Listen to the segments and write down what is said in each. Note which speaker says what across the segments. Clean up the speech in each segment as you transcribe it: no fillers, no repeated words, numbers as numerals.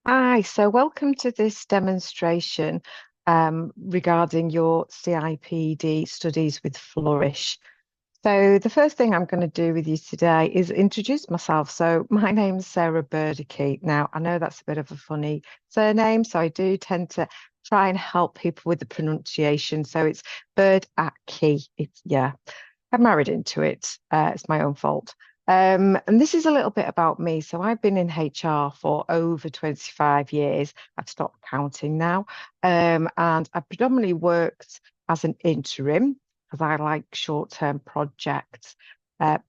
Speaker 1: Hi, so welcome to this demonstration regarding your CIPD studies with Flourish. So the first thing I'm going to do with you today is introduce myself. So my name's Sarah Burdickey. Now, I know that's a bit of a funny surname, so I do tend to try and help people with the pronunciation. So it's Bird at Key. I'm married into it. It's my own fault. And this is a little bit about me. So I've been in HR for over 25 years. I've stopped counting now. And I predominantly worked as an interim because I like short-term projects,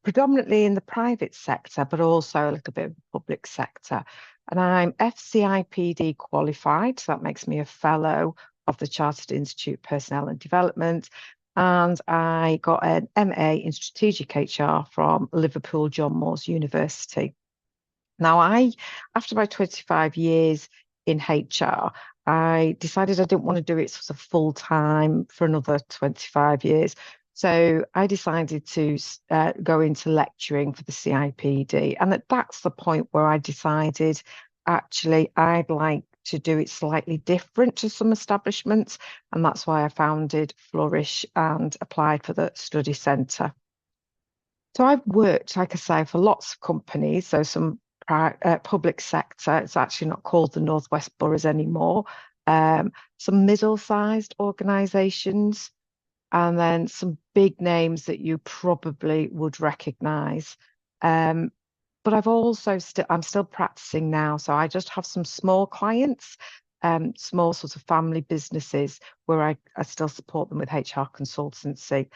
Speaker 1: predominantly in the private sector, but also a little bit of the public sector. And I'm FCIPD qualified, so that makes me a fellow of the Chartered Institute of Personnel and Development. And I got an MA in Strategic HR from Liverpool John Moores University. Now, after my 25 years in HR, I decided I didn't want to do it sort of full time for another 25 years. So I decided to go into lecturing for the CIPD. And that's the point where I decided actually I'd like to do it slightly different to some establishments. And that's why I founded Flourish and applied for the study centre. So I've worked, like I say, for lots of companies. So some public sector, it's actually not called the Northwest Boroughs anymore. Some middle-sized organisations, and then some big names that you probably would recognise. Um, but I'm still practicing now. So I just have some small clients, small sort of family businesses where I still support them with HR consultancy.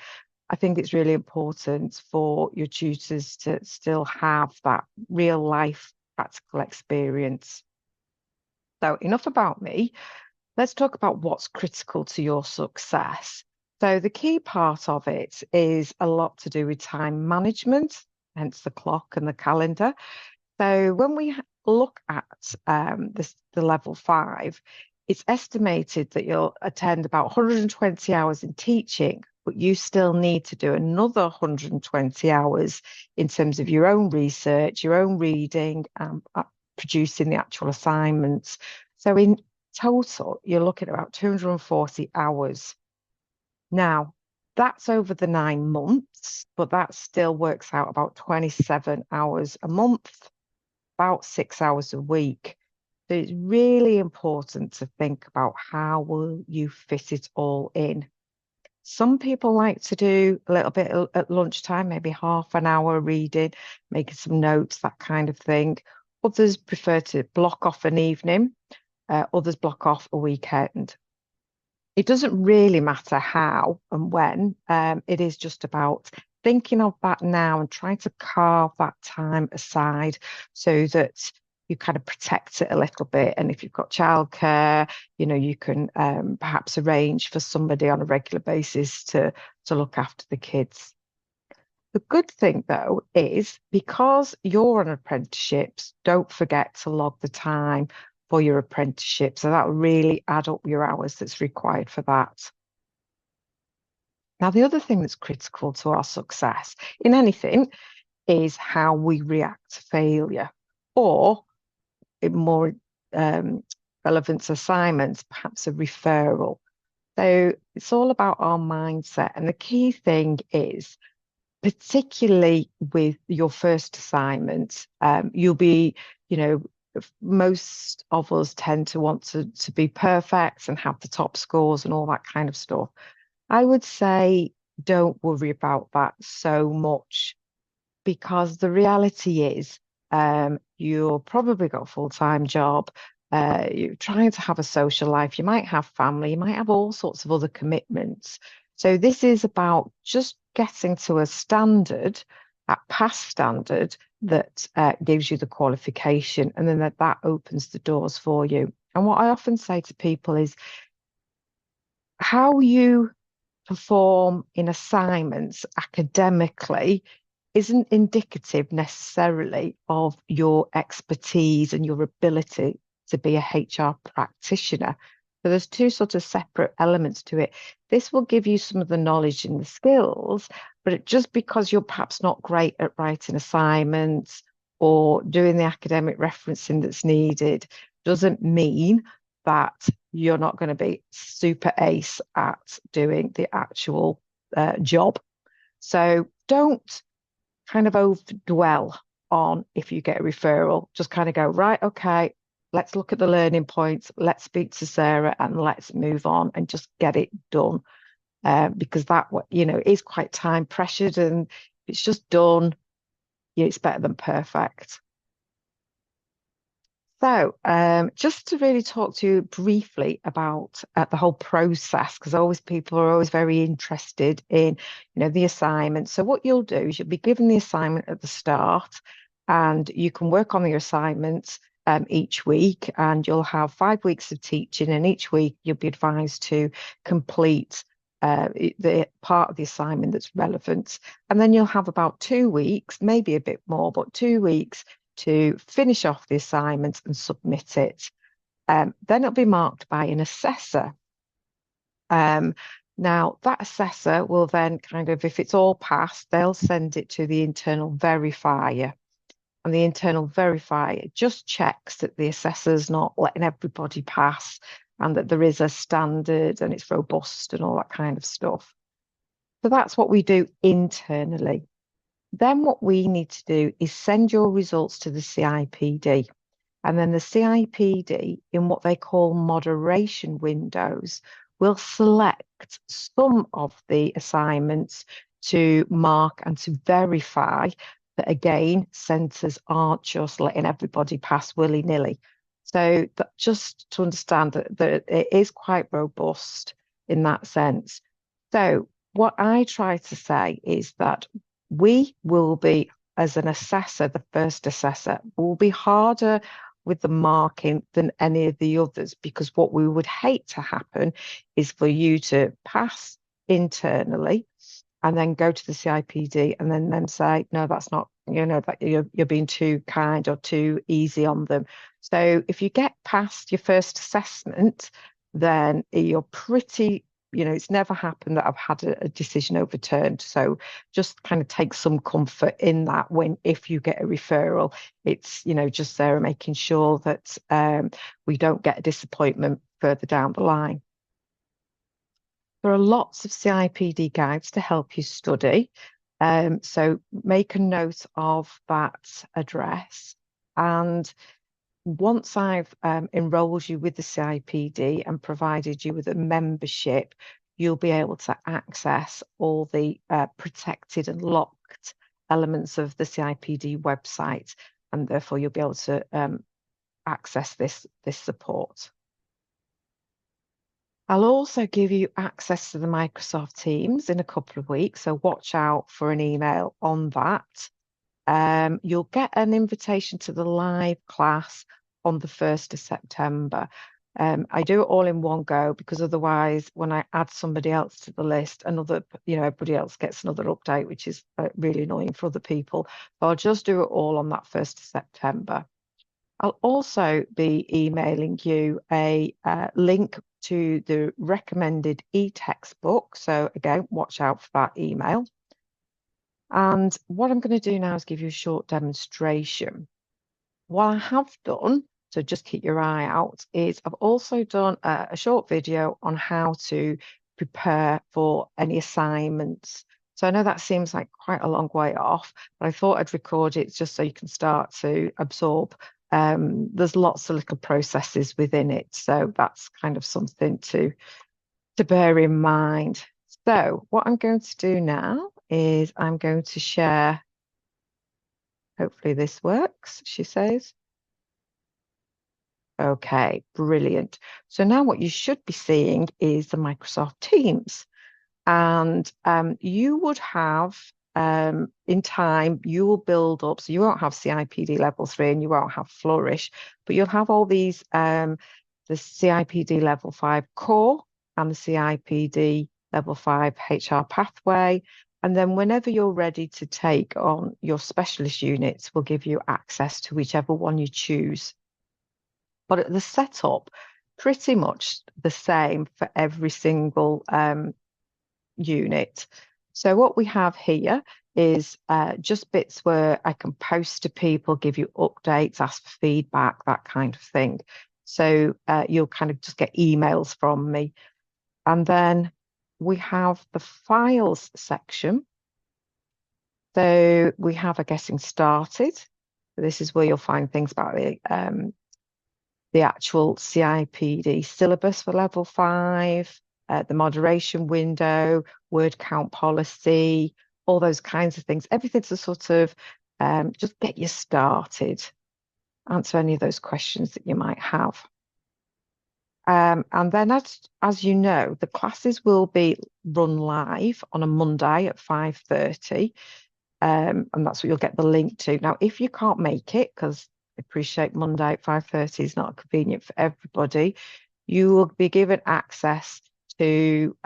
Speaker 1: I think it's really important for your tutors to still have that real life practical experience. So, enough about me. Let's talk about what's critical to your success. So, the key part of it is a lot to do with time management, hence the clock and the calendar. So, when we look at the level five, it's estimated that you'll attend about 120 hours in teaching, but you still need to do another 120 hours in terms of your own research, your own reading, and producing the actual assignments. So in total, you're looking at about 240 hours. Now, that's over the 9 months, but that still works out about 27 hours a month, about 6 hours a week. So it's really important to think about how will you fit it all in. Some people like to do a little bit at lunchtime, maybe half an hour reading, making some notes, that kind of thing. Others prefer to block off an evening, others block off a weekend. It doesn't really matter how and when. It is just about thinking of that now and trying to carve that time aside so that you kind of protect it a little bit. And if you've got childcare, you can perhaps arrange for somebody on a regular basis to look after the kids. The good thing, though, is because you're on apprenticeships, don't forget to log the time for your apprenticeship. So that will really add up your hours that's required for that. Now, the other thing that's critical to our success in anything is how we react to failure, or in more um, relevant assignments, perhaps a referral. So it's all about our mindset. And the key thing is, particularly with your first assignment, you'll be, you know, most of us tend to want to be perfect and have the top scores and all that kind of stuff. I would say don't worry about that so much because the reality is you've probably got a full-time job. You're trying to have a social life. You might have family. You might have all sorts of other commitments. So this is about just getting to a standard, a past standard that gives you the qualification, and then that opens the doors for you. And what I often say to people is how you perform in assignments academically isn't indicative necessarily of your expertise and your ability to be a HR practitioner. So there's two sort of separate elements to it. This will give you some of the knowledge and the skills, but just because you're perhaps not great at writing assignments or doing the academic referencing that's needed, doesn't mean that you're not going to be super ace at doing the actual job. So don't kind of overdwell on if you get a referral. Just kind of go, right, okay, let's look at the learning points. Let's speak to Sarah and let's move on and just get it done. Because that, is quite time pressured, and it's just done. Yeah, it's better than perfect. So, just to really talk to you briefly about the whole process, because always people are always very interested in, the assignment. So, what you'll do is you'll be given the assignment at the start, and you can work on your assignments each week, and you'll have 5 weeks of teaching, and each week you'll be advised to complete the part of the assignment that's relevant, and then you'll have about 2 weeks, maybe a bit more, but 2 weeks to finish off the assignment and submit it. Then it'll be marked by an assessor. Now, that assessor will then kind of, if it's all passed, they'll send it to the internal verifier. And the internal verifier just checks that the assessor's not letting everybody pass and that there is a standard and it's robust and all that kind of stuff. So that's what we do internally. Then what we need to do is send your results to the CIPD. And then the CIPD, in what they call moderation windows, will select some of the assignments to mark and to verify that, again, centres aren't just letting everybody pass willy-nilly. So that, just to understand that it is quite robust in that sense. So what I try to say is that we will be, as an assessor, the first assessor, will be harder with the marking than any of the others, because what we would hate to happen is for you to pass internally and then go to the CIPD and then them say, no, that's not, that you're being too kind or too easy on them. So if you get past your first assessment, then you're pretty, it's never happened that I've had a decision overturned. So just kind of take some comfort in that if you get a referral, it's, just there making sure that we don't get a disappointment further down the line. There are lots of CIPD guides to help you study. So make a note of that address. And once I've enrolled you with the CIPD and provided you with a membership, you'll be able to access all the protected and locked elements of the CIPD website, and therefore you'll be able to access this support. I'll also give you access to the Microsoft Teams in a couple of weeks, so watch out for an email on that. You'll get an invitation to the live class on the 1st of September. I do it all in one go, because otherwise when I add somebody else to the list, everybody else gets another update, which is really annoying for other people. So I'll just do it all on that 1st of September. I'll also be emailing you a link to the recommended e-textbook. So again, watch out for that email. And what I'm going to do now is give you a short demonstration. What I have done, so just keep your eye out, is I've also done a short video on how to prepare for any assignments. So I know that seems like quite a long way off, but I thought I'd record it just so you can start to absorb. There's lots of little processes within it, so that's kind of something to bear in mind. So what I'm going to do now is I'm going to share. Hopefully this works, she says. Okay, brilliant. So now what you should be seeing is the Microsoft Teams. And you would have, in time, you will build up, so you won't have CIPD level 3 and you won't have Flourish, but you'll have all these, the CIPD level 5 core and the CIPD level 5 HR pathway. And then whenever you're ready to take on your specialist units, we'll give you access to whichever one you choose. But the setup, pretty much the same for every single unit. So what we have here is just bits where I can post to people, give you updates, ask for feedback, that kind of thing. So you'll kind of just get emails from me. And then we have the files section. So we have a getting started. So this is where you'll find things about the actual CIPD syllabus for level 5, the moderation window, word count policy, all those kinds of things. Everything to sort of just get you started, answer any of those questions that you might have. And then as you know, the classes will be run live on a Monday at 5:30. And that's what you'll get the link to. Now, if you can't make it, because I appreciate Monday at 5:30 is not convenient for everybody, you will be given access to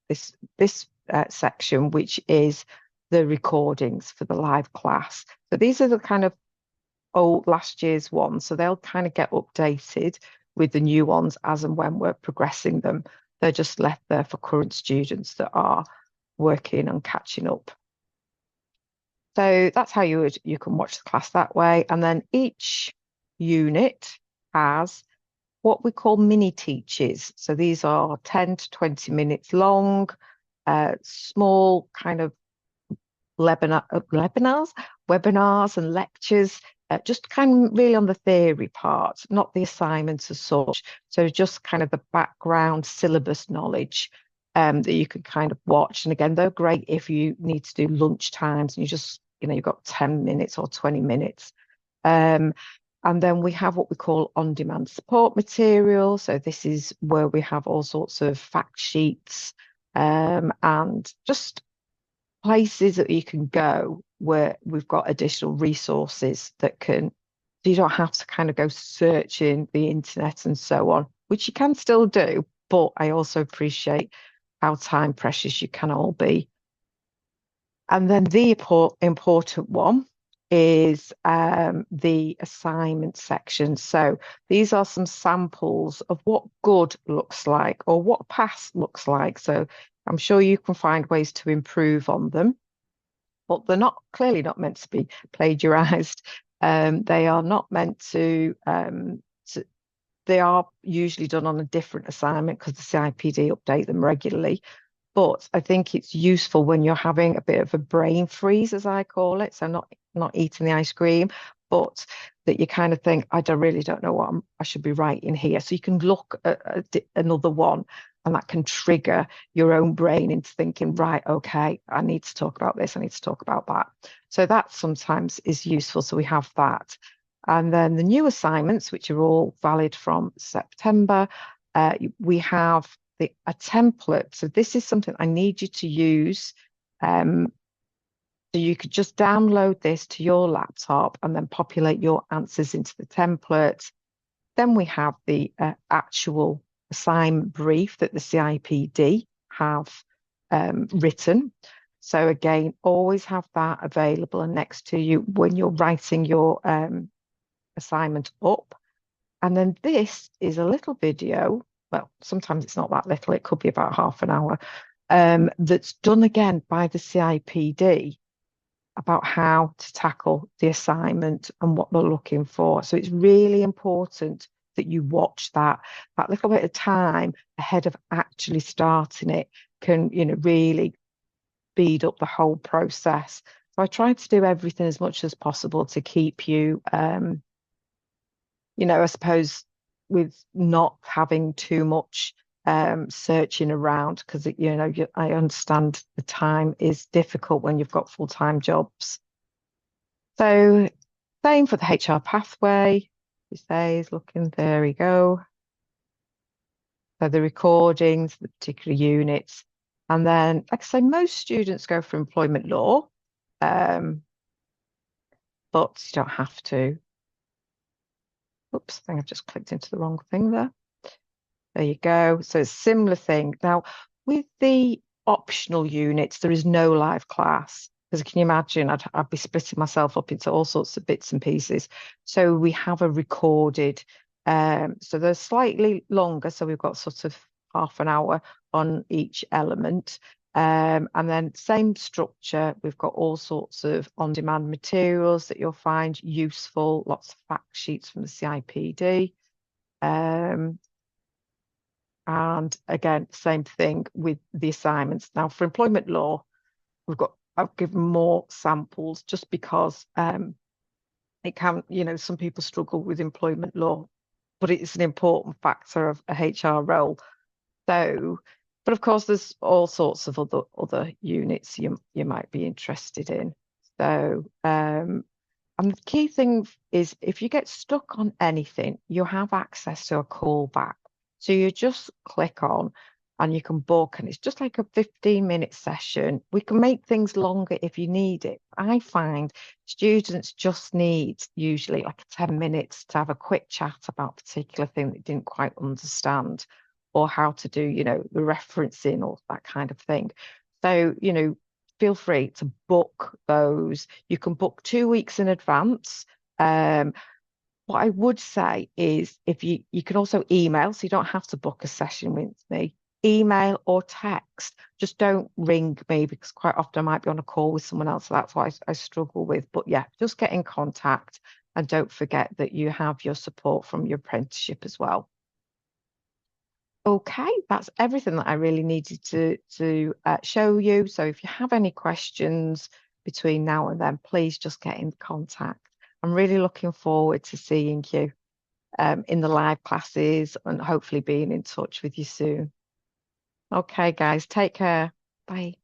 Speaker 1: this section, which is the recordings for the live class. So these are the kind of old last year's ones, so they'll kind of get updated with the new ones as and when we're progressing them. They're just left there for current students that are working on catching up. So that's how you can watch the class that way. And then each unit has what we call mini teaches. So these are 10 to 20 minutes long, small kind of webinars and lectures, just kind of really on the theory part, not the assignments as such. So just kind of the background syllabus knowledge that you can kind of watch. And again, they're great if you need to do lunch times and you just, you've got 10 minutes or 20 minutes. And then we have what we call on-demand support material. So this is where we have all sorts of fact sheets and just places that you can go where we've got additional resources that can, so you don't have to kind of go searching the internet and so on, which you can still do, but I also appreciate how time precious you can all be. And then the important one is the assignment section. So these are some samples of what good looks like or what pass looks like. So I'm sure you can find ways to improve on them, but they're clearly not meant to be plagiarized. They are not meant to, they are usually done on a different assignment because the CIPD update them regularly. But I think it's useful when you're having a bit of a brain freeze, as I call it. So not eating the ice cream, but that you kind of think, I really don't know what I should be writing here. So you can look at another one and that can trigger your own brain into thinking, right, okay, I need to talk about this. I need to talk about that. So that sometimes is useful. So we have that. And then the new assignments, which are all valid from September, we have a template. So this is something I need you to use. So you could just download this to your laptop and then populate your answers into the template. Then we have the actual assignment brief that the CIPD have written. So again, always have that available and next to you when you're writing your assignment up. And then this is a little video. Well, sometimes it's not that little, it could be about half an hour, that's done again by the CIPD about how to tackle the assignment and what they're looking for. So it's really important that you watch that little bit of time ahead of actually starting it can, really speed up the whole process. So I try to do everything as much as possible to keep you, I suppose with not having too much searching around because I understand the time is difficult when you've got full-time jobs. So same for the HR pathway. It says, looking, there we go. So the recordings, the particular units. And then, like I say, most students go for employment law, but you don't have to. Oops, I think I've just clicked into the wrong thing there. There you go. So it's a similar thing. Now, with the optional units, there is no live class. Because can you imagine, I'd be splitting myself up into all sorts of bits and pieces. So we have a recorded, so they're slightly longer. So we've got sort of half an hour on each element. And then same structure, we've got all sorts of on-demand materials that you'll find useful, lots of fact sheets from the CIPD. And again, same thing with the assignments. Now, for employment law, I've given more samples just because it can, some people struggle with employment law, but it's an important factor of a HR role. So, but of course, there's all sorts of other units you might be interested in. So, and the key thing is if you get stuck on anything, you have access to a callback. So you just click on and you can book, and it's just like a 15-minute session. We can make things longer if you need it. I find students just need usually like 10 minutes to have a quick chat about a particular thing they didn't quite understand or how to do, the referencing or that kind of thing. So, feel free to book those. You can book 2 weeks in advance. What I would say is if you can also email, so you don't have to book a session with me. Email or text. Just don't ring me because quite often I might be on a call with someone else. So that's what I struggle with. But yeah, just get in contact and don't forget that you have your support from your apprenticeship as well. Okay, that's everything that I really needed to show you. So if you have any questions between now and then, please just get in contact. I'm really looking forward to seeing you in the live classes and hopefully being in touch with you soon. Okay, guys, take care. Bye.